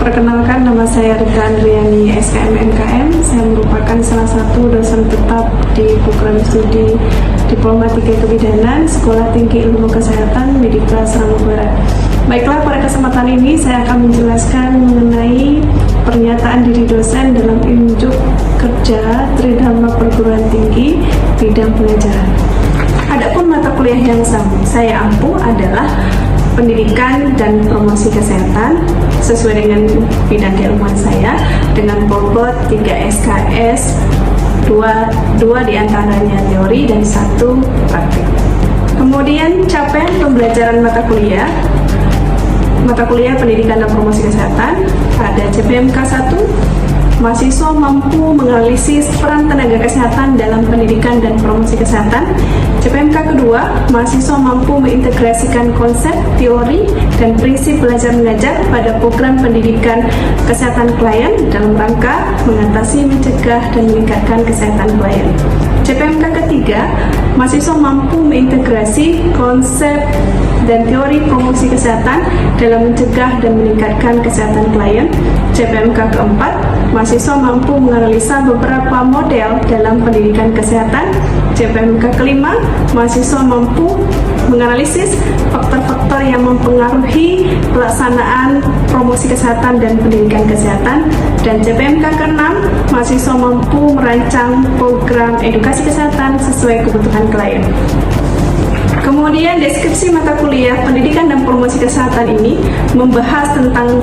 Perkenalkan, nama saya Rita Andriani, SKM MKM. Saya merupakan salah satu dosen tetap di program studi Diploma 3 Kebidanan Sekolah Tinggi Ilmu Kesehatan Medika Serang Barat. Baiklah, pada kesempatan ini saya akan menjelaskan mengenai pernyataan diri dosen dalam unjuk kerja Tridharma Perguruan Tinggi bidang pengajaran. Adapun mata kuliah yang saya ampuh adalah Pendidikan dan Promosi Kesehatan sesuai dengan bidang keilmuan saya dengan bobot 3 SKS, 2 diantaranya teori dan 1 praktik. Kemudian capaian pembelajaran mata kuliah Pendidikan dan Promosi Kesehatan pada CPMK 1, mahasiswa mampu menganalisis peran tenaga kesehatan dalam pendidikan dan promosi kesehatan. CPMK kedua, mahasiswa mampu mengintegrasikan konsep, teori, dan prinsip belajar mengajar pada program pendidikan kesehatan klien dalam rangka mengatasi, mencegah, dan meningkatkan kesehatan klien. CPMK ketiga, mahasiswa mampu mengintegrasi konsep dan teori promosi kesehatan dalam mencegah dan meningkatkan kesehatan klien. CPMK keempat, mahasiswa mampu menganalisa beberapa model dalam pendidikan kesehatan. CPMK kelima, mahasiswa mampu menganalisis faktor-faktor yang mempengaruhi pelaksanaan promosi kesehatan dan pendidikan kesehatan. Dan CPMK keenam, mahasiswa mampu merancang program edukasi kesehatan sesuai kebutuhan klien. Kemudian deskripsi mata kuliah Pendidikan dan Promosi Kesehatan ini membahas tentang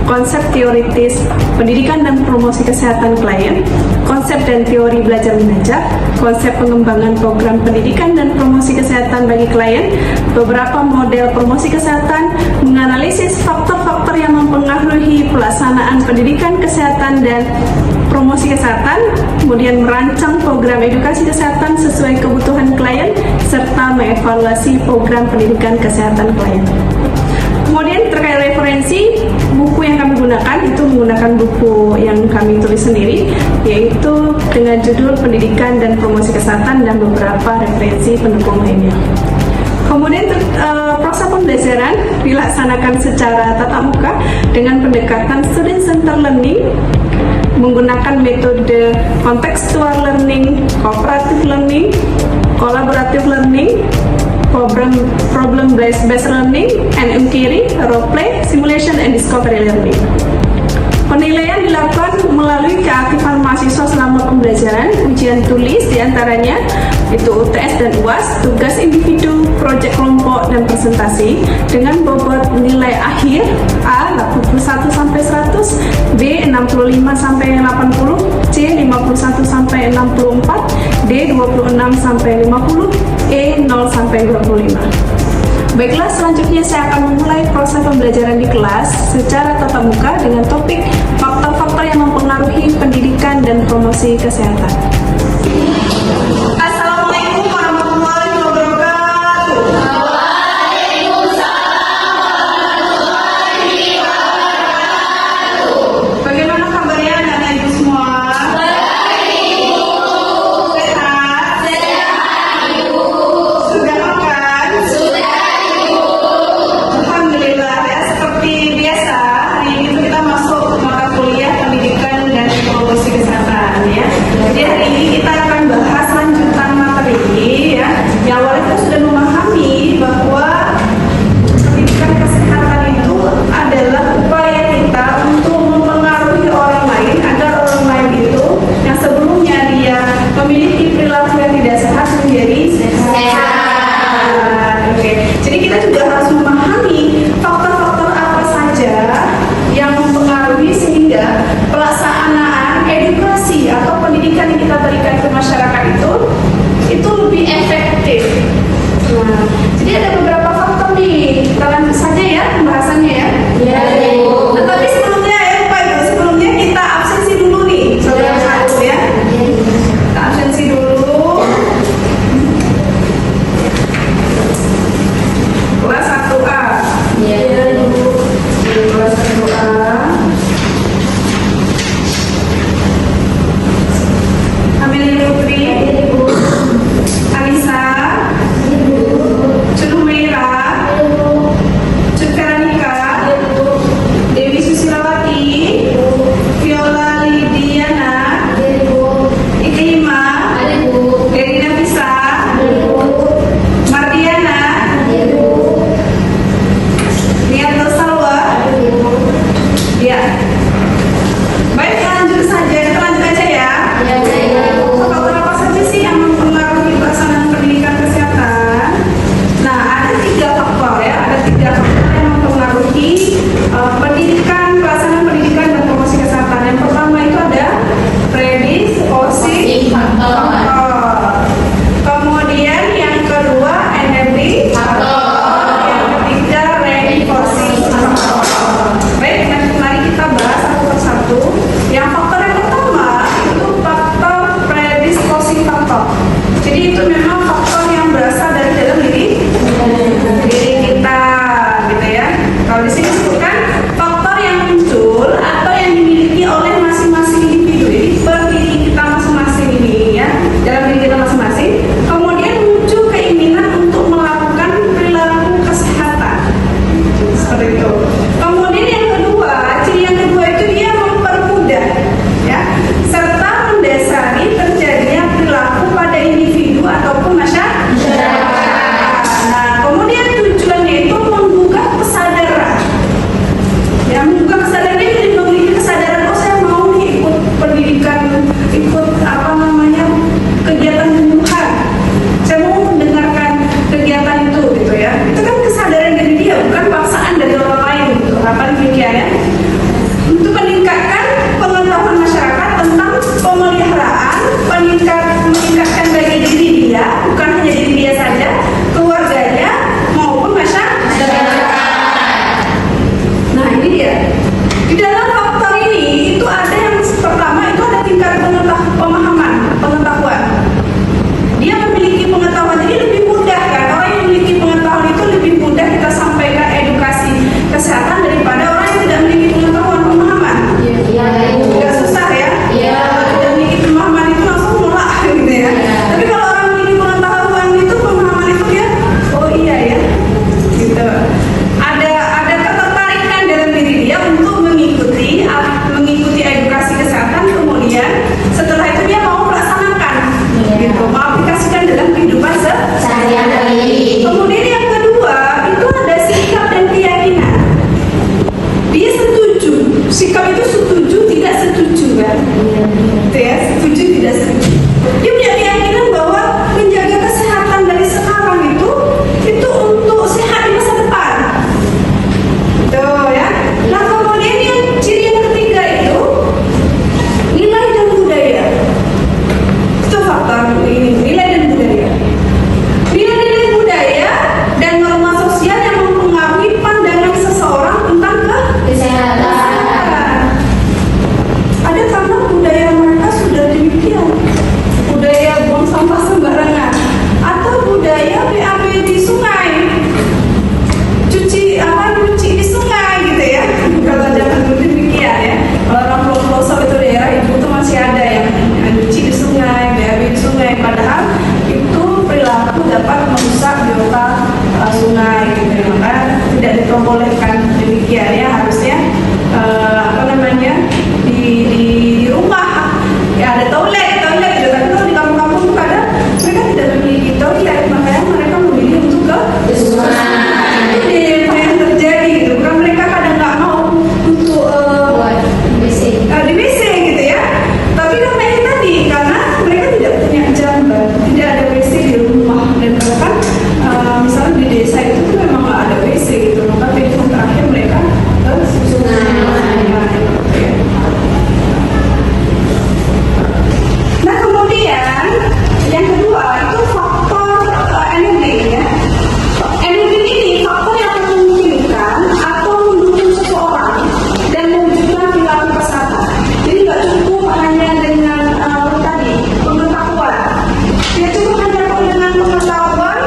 konsep teoritis pendidikan dan promosi kesehatan klien, konsep dan teori belajar mengajar, konsep pengembangan program pendidikan dan promosi kesehatan bagi klien, beberapa model promosi kesehatan, menganalisis faktor-faktor yang mempengaruhi pelaksanaan pendidikan kesehatan dan promosi kesehatan, kemudian merancang program edukasi kesehatan sesuai kebutuhan klien, serta mengevaluasi program pendidikan kesehatan klien. Kemudian terkait referensi, buku yang kami gunakan itu menggunakan buku yang kami tulis sendiri, yaitu dengan judul Pendidikan dan Promosi Kesehatan dan beberapa referensi pendukung lainnya. Kemudian proses pembelajaran dilaksanakan secara tatap muka dengan pendekatan student center learning, menggunakan metode contextual learning, cooperative learning, collaborative learning, problem based learning, and inquiry, role play, simulation, and discovery learning. Penilaian dilakukan melalui keaktifan mahasiswa selama pembelajaran, ujian tulis diantaranya itu UTS dan UAS, tugas individu, proyek kelompok, dan presentasi dengan bobot nilai akhir A 81-100, B 65-80, C 51-64, D 26-50, E 0-25. Baiklah, selanjutnya saya akan memulai proses pembelajaran di kelas secara tatap muka dengan topik faktor-faktor yang mempengaruhi pendidikan dan promosi kesehatan. Assalamualaikum warahmatullahi wabarakatuh. Waalaikumsalam warahmatullahi wabarakatuh. Bagaimana kabarnya anak-anak ibu semua? Baik, Ibu. Sehat? Sehat, Ibu. Sudah makan? Sudah. Alhamdulillah, ya, seperti biasa hari ini kita masuk mata kuliah pendidikan dan promosi kesehatan, ya. Jadi hari ini kita akan bahas lanjutan materi, ya. Yang awalnya kita sudah memahami bahwa pendidikan kesehatan itu adalah upaya kita untuk mempengaruhi orang lain agar orang lain itu yang sebelumnya dia memiliki perilaku yang tidak sehat menjadi sehat. Oke. Jadi kita juga harus memahami faktor-faktor apa saja yang mempengaruhi sehingga pelaksanaan edukasi atau pendidikan yang kita berikan ke masyarakat itu lebih efektif. Nah, jadi ada beberapa faktor nih. Kita lanjut saja ya pembahasannya ya. Iya, Ibu. Tetapi sebelumnya sebelumnya kita absensi dulu nih, saudara-saudara ya. Kita absensi dulu. Kelas 1A. Iya, Ibu. Kelas 1A. Amelia Putri, Anissa, Chuluwil, yang membuka kesadaran dia jadi memiliki kesadaran, oh saya mau nih ikut pendidikan, ikut apa namanya kegiatan penyuluhan, saya mau mendengarkan kegiatan itu gitu ya. Itu kan kesadaran dari dia, bukan paksaan dari orang lain gitu. Apa demikian ya? Untuk meningkatkan pengetahuan masyarakat tentang pemeliharaan, meningkatkan bagi diri dia, bukan hanya diri dia saja, keluarganya maupun masyarakat. Nah ini dia. Di dalam faktor ini itu ada yang pertama itu ada tingkat pengetahuan. Dia memiliki pengetahuan, jadi lebih mudah kan, orang yang memiliki pengetahuan itu lebih mudah kita sampaikan edukasi kesehatan daripada orang yang tidak memiliki pengetahuan, pemahaman. Tidak susah ya. Tidak memiliki pemahaman itu langsung nolak gitu ya. Tapi kalau orang memiliki pengetahuan itu, pemahaman itu dia, oh iya ya, gitu. Ada ketertarikan dalam diri dia untuk mengikuti edukasi kesehatan, kemudian setelah itu dia mau melaksanakan, gitu, mengaplikasikan dalam kehidupan sehari-hari. Kemudian yang kedua itu ada sikap dan keyakinan. Dia setuju, sikap itu setuju tidak setuju kan? Gitu ya, setuju tidak setuju. Dia punya keyakinan bahwa menjaga kesehatan dari sekarang itu untuk sehat di masa depan. Tuh ya. Nah kemudian yang ciri yang ketiga itu nilai dan budaya. Itu faktor ini, nilai dan budaya. Nilai-nilai budaya dan norma sosial yang mempengaruhi pandangan seseorang tentang kesehatan. Ada karena budaya mereka sudah demikian, budaya buang sampah sembarangan, atau budaya BAB di sungai, cuci di sungai gitu ya. Kalau zaman dulu demikian ya. Kalau orang pelosok itu daerah ibu itu masih ada yang cuci di sungai, BAB di sungai, padahal itu perilaku dapat merusak biota sungai gitu ya. Maka tidak diperbolehkan demikian ya, harusnya di rumah ya ada toilet gitu. Tapi kalau di kampung-kampung tuh kadang mereka tidak memiliki toilet, makanya mereka memilih untuk ke sungai. Itu dia yang terjadi gitu. Bukan mereka kadang nggak mau untuk di WC gitu ya, tapi karena ini tadi, karena mereka tidak punya jamban, tidak ada WC di rumah, dan bahkan misalnya di desa itu tuh memang nggak ada WC gitu, maka pilihan terakhir mereka ke sungai. Nah kemudian yang kedua itu faktor energi ya. Energi ini faktor yang memungkinkan atau mendukung seseorang dan mewujudkan perilaku kesehatan. Jadi nggak cukup hanya dengan tadi pengetahuan. Tidak cukup hanya dengan pengetahuan,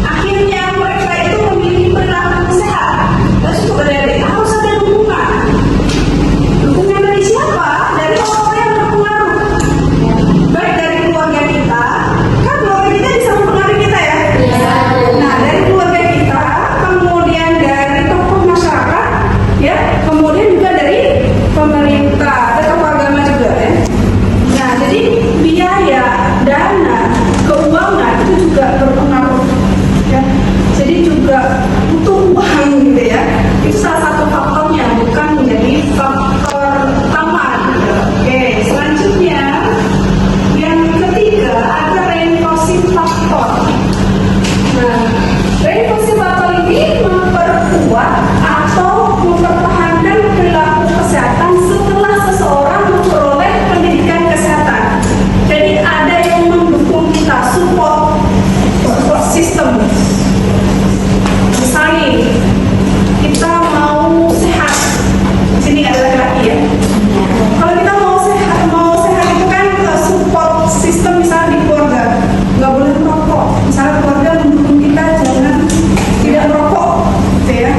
akhirnya mereka itu memiliki perilaku sehat. Nggak cukup dari harus ada dukungan. Dukungan dari siapa? Dari orang-orang yang berpengaruh. Baik dari keluarga kita, kan keluarga kita bisa mempengaruhi kita ya. Nah dari keluarga kita, kemudian dari tokoh masyarakat, ya, kemudian juga dari pemerintah, ada tokoh agama juga ya. Nah jadi biaya, dana, keuangan itu juga berpengaruh ya. Jadi juga butuh uang gitu ya. Itu salah satu faktornya, bukan menjadi faktor utama gitu. Oke, selanjutnya yang ketiga ada reinforcing factor. Nah, reinforcing factor ini memperkuat atau mempertahankan perilaku kesehatan setelah seseorang memperoleh pendidikan kesehatan. Jadi ada yang mendukung kita, support system. Misalnya kita mau sehat, sini ada laki-laki ya. Kalau kita mau sehat itu kan support system, misalnya di keluarga nggak boleh merokok, misalnya keluarga mendukung kita jangan tidak merokok, gitu ya.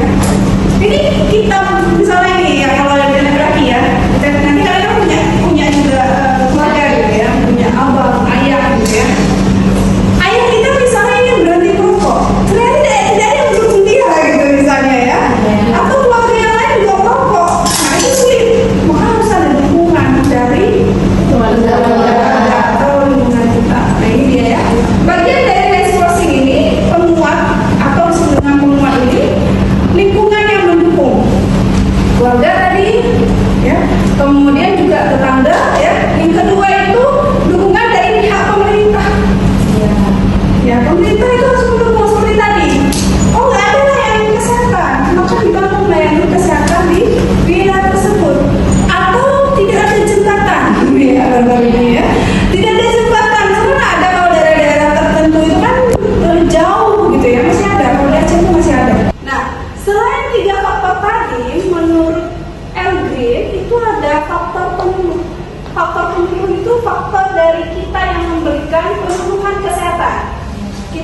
Ini kita misalnya ini ya, kalau ada laki-laki ya, dan nanti kalian punya juga keluarga gitu ya, punya abang, ayah gitu ya. Ayah kita misalnya ini berhenti merokok, ternyata tidak ada yang mendukung dia gitu misalnya ya. Atau keluarga yang lain juga merokok, nah itu sulit. Maka harus ada dukungan dari keluarga atau lingkungan kita. Nah ini dia ya. Bagian dari reinforcing ini, penguat atau disebut dengan penguat ini, lingkungan yang mendukung.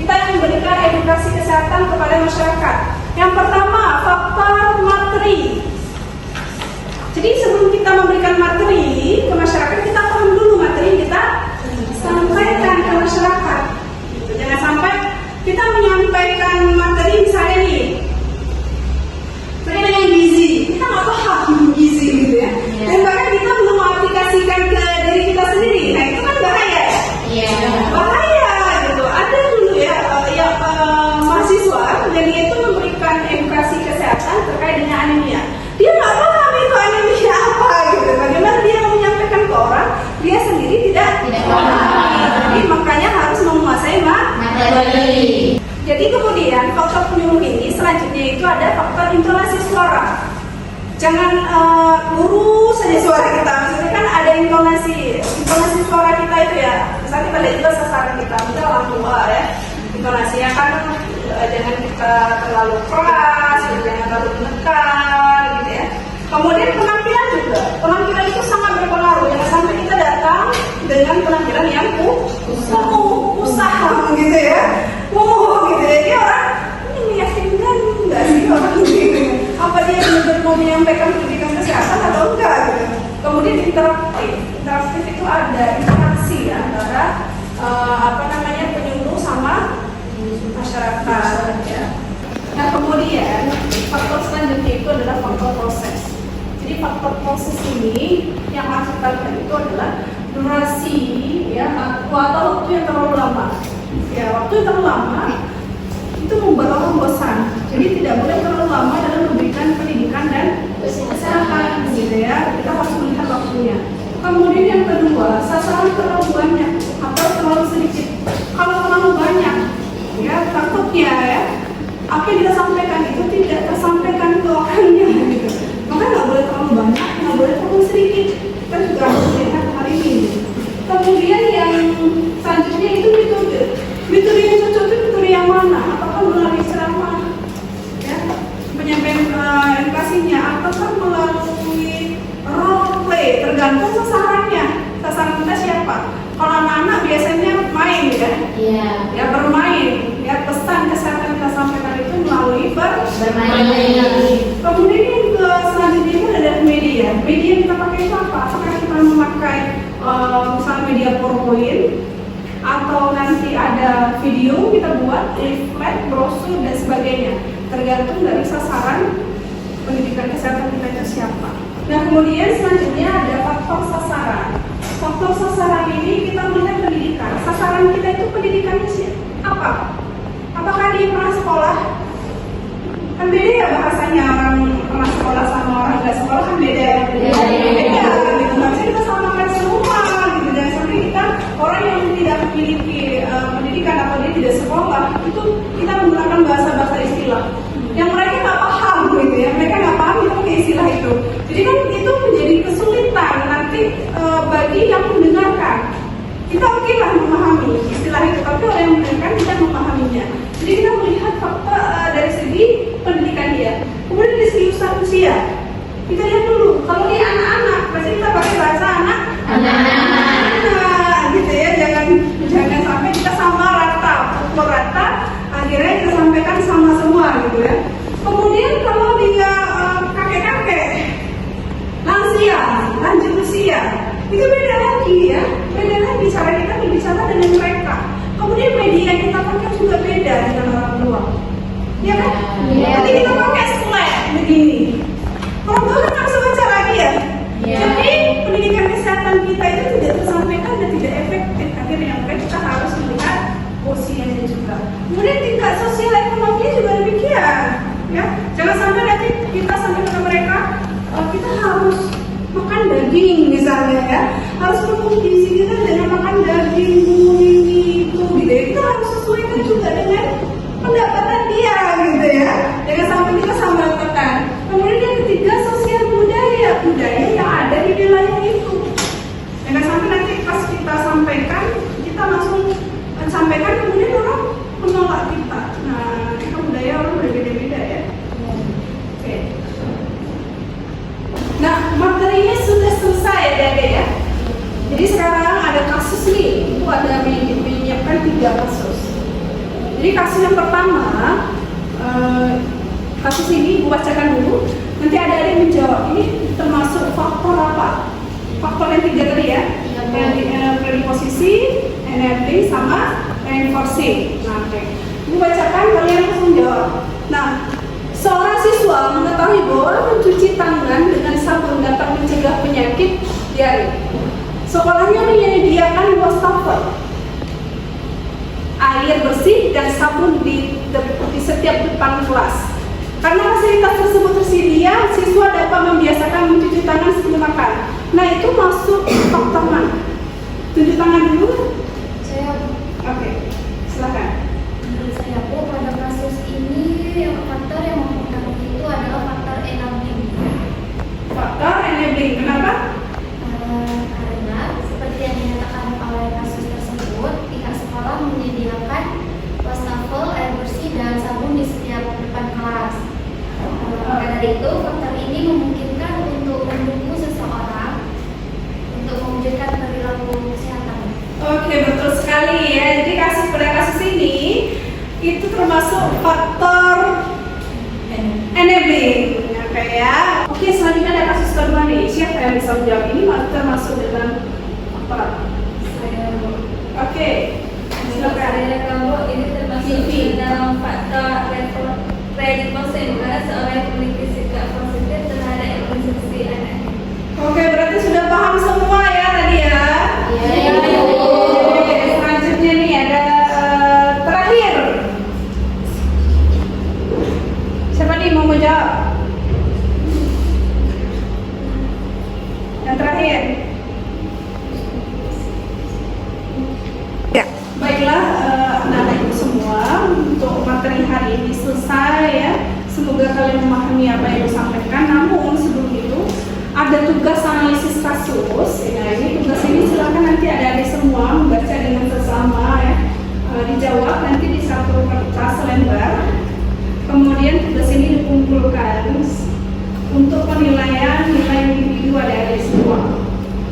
kita yang memberikan edukasi kesehatan kepada masyarakat. Yang pertama, faktor materi. Jadi sebelum kita memberikan materi ke masyarakat, kita paham dulu materi yang kita sampaikan ke masyarakat. Jangan sampai kita menyampaikan materi misalnya nih, dengan gizi, kita nggak paham gizi gitu ya. Dan bahkan kita belum mengaplikasikan ke diri kita sendiri. Nah itu kan bahaya. Bahaya gitu. Ada dulu ya, mahasiswa dan dia itu memberikan edukasi kesehatan terkait dengan anemia. Dia nggak paham itu anemia apa gitu. Bagaimana dia menyampaikan ke orang, dia sendiri tidak paham. Jadi makanya harus menguasai materi. Jadi kemudian faktor penyuluh ini selanjutnya itu ada faktor intonasi suara. Jangan lurus saja suara kita. Maksudnya kan ada intonasi suara kita itu ya. Misalnya kita lihat juga sasaran kita, misalnya orang tua ya. Intonasinya kan jangan kita terlalu keras, jangan terlalu menekan gitu ya. Kemudian penampilan juga. Penampilan itu sangat berpengaruh. Jangan sampai kita datang dengan penampilan yang usaha gitu ya. Gitu ya. Dia orang ini meyakinkan enggak sih orang ini? Apa dia benar-benar mau menyampaikan pendidikan kesehatan atau enggak gitu. Kemudian interaktif itu ada interaksi antara penyuluh sama masyarakat ya. Nah kemudian faktor selanjutnya itu adalah faktor proses. Jadi faktor proses ini yang harus kita lihat itu adalah durasi ya, atau waktu yang terlalu lama. Ya, waktu yang terlalu lama itu membuat orang bosan. Jadi tidak boleh terlalu lama dalam memberikan pendidikan dan kesehatan gitu ya. Kita harus melihat waktunya. Kemudian yang kedua, sasaran terlalu banyak atau terlalu sedikit. Kalau terlalu banyak ya takutnya ya apa yang kita sampaikan itu tidak tersampaikan ke orangnya gitu. Maka nggak boleh terlalu banyak, nggak boleh terlalu sedikit. Kita juga harus melihat hari ini. Kemudian yang selanjutnya itu metode. Metode yang cocok itu metode yang mana? Apakah melalui ceramah, ya, penyampaian edukasinya, ataukah melalui role play? Tergantung sasarannya. Sasaran kita siapa? Kalau anak-anak biasanya main ya, ya bermain. Ya pesan kesehatan kita sampaikan itu melalui bermain. Kemudian yang selanjutnya itu ada media. Media yang kita pakai itu apa? Apakah kita memakai misalnya media PowerPoint atau nanti ada video kita buat leaflet, brosur dan sebagainya. Tergantung dari sasaran pendidikan kesehatan kita itu siapa. Nah kemudian selanjutnya ada faktor sasaran. Faktor sasaran ini kita melihat pendidikan. Sasaran kita itu pendidikannya apa? Apakah dia pernah sekolah? Kan beda ya bahasanya, orang pernah sekolah sama orang nggak sekolah kan beda ya. Beda gitu. Nggak bisa kita samakan semua gitu. Dan sampai kita orang yang tidak memiliki pendidikan atau dia tidak sekolah itu kita menggunakan bahasa istilah yang mereka nggak paham gitu ya. Mereka nggak paham itu pakai istilah itu. Jadi kan itu menjadi kesulitan nanti bagi yang mendengarkan. Kita oke lah memahami istilah itu, tapi orang yang mendengarkan tidak memahaminya. Jadi kita melihat fakta dari segi pendidikan dia. Kemudian dari segi usia, kita lihat dulu. Kalau dia anak-anak, pasti kita pakai bahasa anak-anak, gitu ya. Jangan sampai kita sama rata, pukul rata. Akhirnya kita sampaikan sama semua, gitu ya. Kemudian kalau dia kakek-kakek, lansia, lanjut usia, itu beda lagi ya. Beda lagi cara kita berbicara dengan mereka. Kemudian media yang kita pakai juga beda dengan orang tua, ya kan? Jadi kita pakai slide begini. Orang tua kan nggak bisa baca lagi ya. Jadi pendidikan kesehatan kita itu tidak tersampaikan dan tidak efektif. Akhirnya kita harus melihat usianya juga. Kemudian tingkat sosial ekonominya juga demikian. Ya, jangan sampai nanti kita sampai ke mereka kita harus makan daging misalnya ya, harus penuh gizi kita dengan makan daging ini itu gitu ya. Kita harus sesuaikan juga dengan pendapatan dia gitu ya. Jangan sampai kita sambal tekan. Kemudian yang ketiga sosial budaya yang ada di wilayah itu. Jangan sampai nanti pas kita sampaikan kita langsung sampaikan kemudian orang menolak kita. Nah itu budaya orang berbeda-beda ya. Oke. Nah materinya sudah selesai ya. Jadi sekarang ada kasus nih, itu ada menyiapkan 3 kasus. Jadi kasus yang pertama, kasus ini Ibu bacakan dulu. Nanti adik-adik menjawab ini termasuk faktor apa? Faktor yang 3 tadi ya, predisposisi, enabling, sama reinforcing. Nah, oke. Ibu bacakan, kalian langsung jawab. Nah, seorang siswa mengetahui bahwa mencuci tangan dengan sabun dapat mencegah penyakit diare. Sekolahnya menyediakan wastafel, air bersih dan sabun di setiap depan kelas. Karena fasilitas tersebut tersedia, siswa dapat membiasakan mencuci tangan sebelum makan. Nah, itu masuk faktor mana? Tunjuk tangan dulu. Saya. Oke, silakan. Menurut saya Bu, pada kasus ini faktor yang mempengaruhi itu adalah faktor enabling. Faktor enabling, kenapa? Karena seperti yang dinyatakan oleh kasus tersebut, pihak sekolah menyediakan wastafel, air bersih dan sabun di setiap depan kelas. Maka dari itu, faktor ini memungkinkan untuk mendukung seseorang untuk mewujudkan perilaku kesehatan. Oke, betul sekali ya. Jadi pada kasus ini itu termasuk faktor enabling. Oke ya. Oke, selanjutnya ada kasus kedua nih. Siapa yang bisa menjawab ini? Termasuk dalam faktor apa? Oke. Silakan. Ini termasuk dalam faktor predisposisi karena seorang yang memiliki sikap positif terhadap imunisasi anak. Oke, berarti sudah paham semua ya tadi ya? Iya. Oke, selanjutnya nih ada terakhir. Siapa nih mau jawab? Yang terakhir. Ya. Baiklah, anak-anak ibu semua, untuk materi hari ini selesai ya. Semoga kalian memahami apa yang disampaikan. Namun sebelum itu ada tugas analisis kasus. Ya, ini tugas ini silakan nanti adik-adik semua membaca dengan sesama ya. Dijawab nanti di satu kertas lembar. Kemudian tugas ini dikumpulkan untuk penilaian nilai individu adik-adik semua.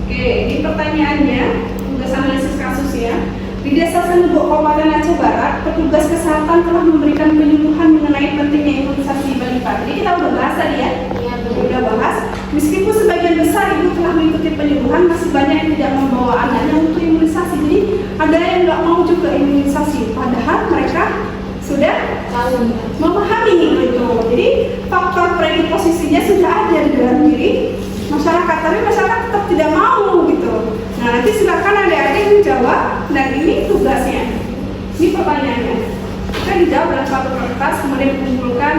Oke, ini pertanyaannya tugas analisis kasus ya. Di Desa Senebok, Kabupaten Aceh Barat, petugas kesehatan telah memberikan penyuluhan mengenai pentingnya imunisasi balita. Jadi kita udah bahas tadi ya? Iya, Udah bahas. Meskipun sebagian besar ibu telah mengikuti penyuluhan, masih banyak yang tidak membawa anaknya untuk imunisasi. Jadi ada yang nggak mau juga imunisasi, padahal mereka sudah memahami itu. Jadi faktor predisposisinya sudah ada di dalam diri masyarakat, tapi masyarakat tetap tidak mau gitu. Nah, nanti silakan adik-adik menjawab, dan ini tugasnya. Ini pertanyaannya. Kita dijawab dalam satu kertas, kemudian dikumpulkan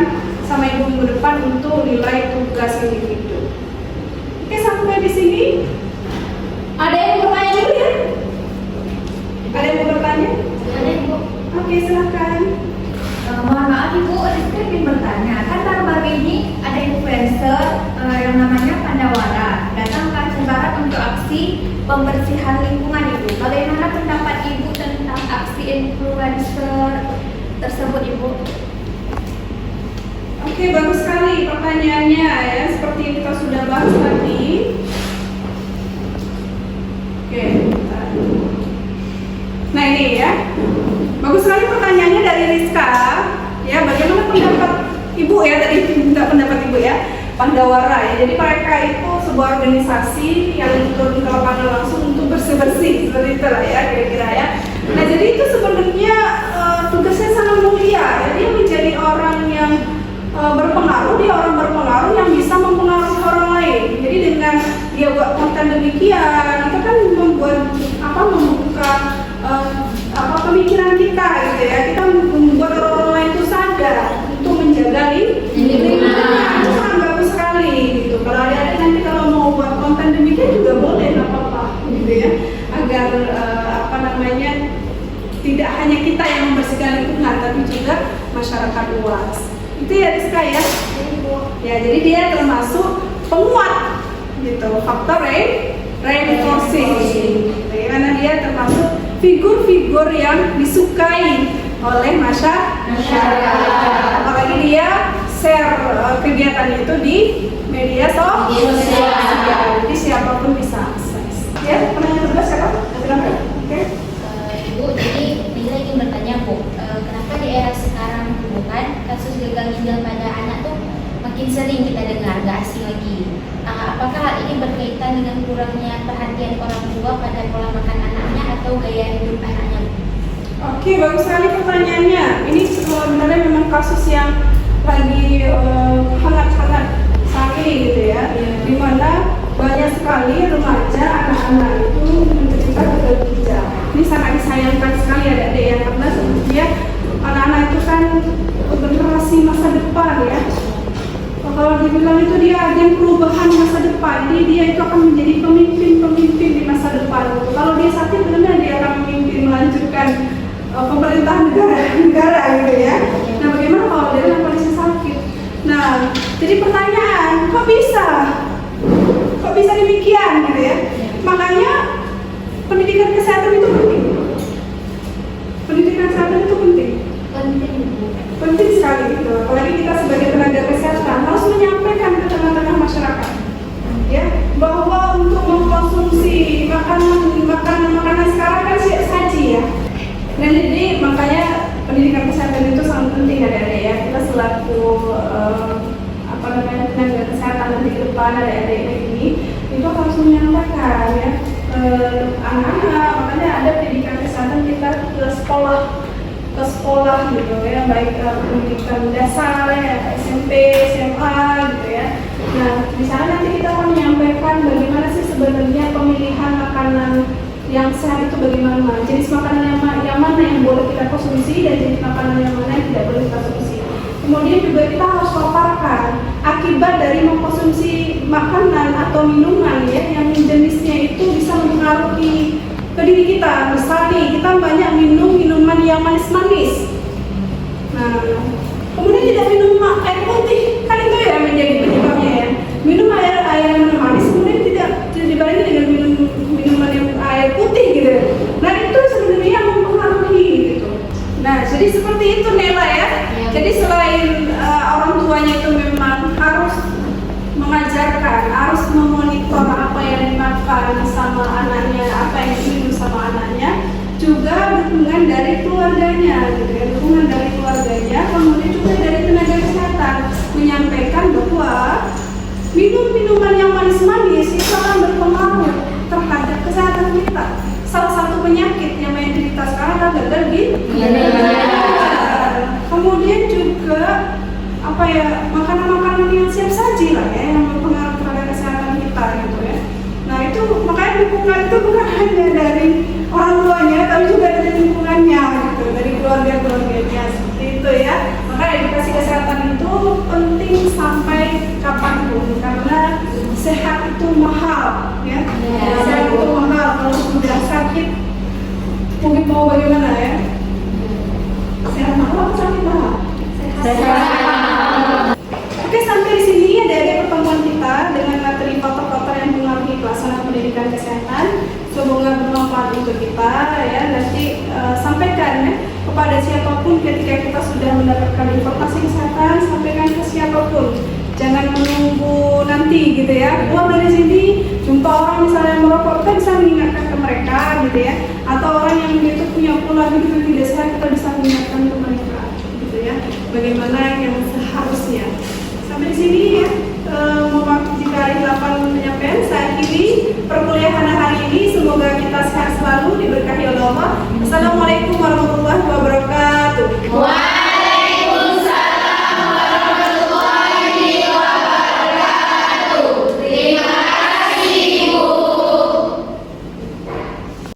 sama ibu minggu depan untuk nilai tugas individu. Oke, sampai di sini. Ada yang mau bertanya dulu ya? Ada yang mau bertanya? Ada Ibu. Oke, silakan. Mohon maaf Ibu, Rizky ingin bertanya, kan baru-baru ini ada influencer yang namanya Pandawara datang ke Aceh Barat untuk aksi pembersihan lingkungan Ibu. Bagaimana pendapat Ibu tentang aksi influencer tersebut Ibu? Oke, bagus sekali pertanyaannya ya, seperti yang kita sudah bahas tadi. Oke, bentar. Nah ini ya, bagus sekali pertanyaannya dari Rizka. Ya, bagaimana pendapat Ibu ya, tadi minta pendapat Ibu ya, Pandawara ya. Jadi mereka itu sebuah organisasi yang turun ke lapangan langsung untuk bersih-bersih, seperti itu lah ya kira-kira ya. Nah jadi itu sebenarnya tugasnya sangat mulia ya. Dia menjadi orang yang berpengaruh, dia orang berpengaruh yang bisa mempengaruhi orang lain. Jadi dengan dia buat konten demikian, itu kan membuka pemikiran kita gitu ya. Kita membuat orang lain itu sadar untuk menjaga lingkungan. Itu sangat bagus sekali gitu. Kalau ada nanti kalau mau buat konten demikian juga boleh, nggak apa-apa gitu ya. Agar tidak hanya kita yang membersihkan lingkungan, tapi juga masyarakat luas. Itu ya Rizka ya. Ya, jadi dia termasuk penguat gitu, faktor reinforcing. Karena dia termasuk figur-figur yang disukai oleh masyarakat. Apalagi dia share kegiatan itu di media sosial. Jadi siapapun bisa akses. Ya, penanya kedua siapa? Oke. Ibu, jadi Lila ingin bertanya Bu, kenapa di kasus gagal ginjal pada anak tuh makin sering kita dengar, gak asing lagi. Apakah hal ini berkaitan dengan kurangnya perhatian orang tua pada pola makan anaknya atau gaya hidup anaknya? Oke, bagus sekali pertanyaannya. Ini sebenarnya memang kasus yang lagi hangat-hangat sekali gitu ya, dimana banyak sekali remaja anak-anak itu menderita gagal ginjal. Ini sangat disayangkan sekali adik-adik ya, karena sebetulnya anak-anak itu kan generasi masa depan ya. Kalau dibilang itu dia agen perubahan masa depan, jadi dia itu akan menjadi pemimpin di masa depan. Kalau dia sakit benar dia akan memimpin melanjutkan pemerintahan negara gitu ya. Nah, bagaimana kalau dia dalam kondisi sakit? Nah, jadi pertanyaan, kok bisa demikian gitu ya? Makanya pendidikan kesehatan itu penting. Pendidikan kesehatan itu penting. Penting sekali gitu. Apalagi kita sebagai tenaga kesehatan harus menyampaikan ke tengah-tengah masyarakat, ya, bahwa untuk mengkonsumsi makanan sekarang kan saji ya. Dan jadi makanya pendidikan kesehatan itu sangat penting adik-adik ya. Kita selaku tenaga kesehatan nanti ke depan adik-adik ini itu harus menyampaikan ya anak-anak. Makanya ada pendidikan kesehatan kita ke sekolah gitu ya, baik pendidikan dasar ya, SMP, SMA gitu ya. Nah, di sana nanti kita akan menyampaikan bagaimana sih sebenarnya pemilihan makanan yang sehat itu bagaimana, jenis makanan yang mana yang boleh kita konsumsi dan jenis makanan yang mana yang tidak boleh kita konsumsi. Kemudian juga kita harus paparkan akibat dari mengkonsumsi makanan atau minuman ya yang jenisnya itu bisa mempengaruhi ke diri kita. Misalnya kita banyak minum minuman yang manis-manis. Nah, kemudian tidak minum air putih, kan itu ya menjadi penyebabnya ya. Minum air yang manis kemudian tidak dibarengi dengan minuman yang air putih gitu. Nah, itu sebenarnya mempengaruhi gitu. Nah, jadi seperti itu Nela ya. Jadi selain orang tuanya itu memang harus mengajarkan, harus memonitor apa yang dimakan sama anaknya, apa yang diminum sama anaknya, juga dukungan dari keluarganya, gitu ya, dukungan dari keluarganya, kemudian juga dari tenaga kesehatan menyampaikan bahwa minum-minuman yang manis-manis itu akan berpengaruh terhadap kesehatan kita. Salah satu penyakit yang menderita sekarang adalah gagal ginjal. Kemudian juga makanan-makanan yang siap saji lah ya, yang berpengaruh terhadap kesehatan kita gitu ya. Nah, itu makanya dukungan itu bukan hanya dari orang tuanya, tapi juga dari lingkungannya gitu, dari keluarga-keluarganya seperti itu ya. Makanya edukasi kesehatan itu penting sampai kapanpun, karena sehat itu mahal ya. Sehat itu mahal, kalau sudah sakit mungkin mau bagaimana ya? Sehat mahal atau sakit mahal? Oke, sampai di sini ada pertemuan kita dengan materi faktor-faktor yang mengaruhi pelaksanaan pendidikan kesehatan. Semoga bermanfaat untuk kita ya. Nanti sampaikan ya kepada siapapun ketika kita sudah mendapatkan informasi kesehatan, sampaikan ke siapapun. Jangan menunggu nanti gitu ya. Keluar dari sini jumpa orang misalnya merokok, kita bisa mengingatkan ke mereka gitu ya. Atau orang yang itu punya pola hidup yang tidak sehat, kita bisa mengingatkan ke mereka gitu ya. Bagaimana yang seharusnya. Sampai di sini ya. Mohon maaf jika ada harapan penyampaian. Saya akhiri perkuliahan hari ini. Semoga kita sehat selalu, diberkahi oleh Allah. Assalamualaikum warahmatullahi wabarakatuh.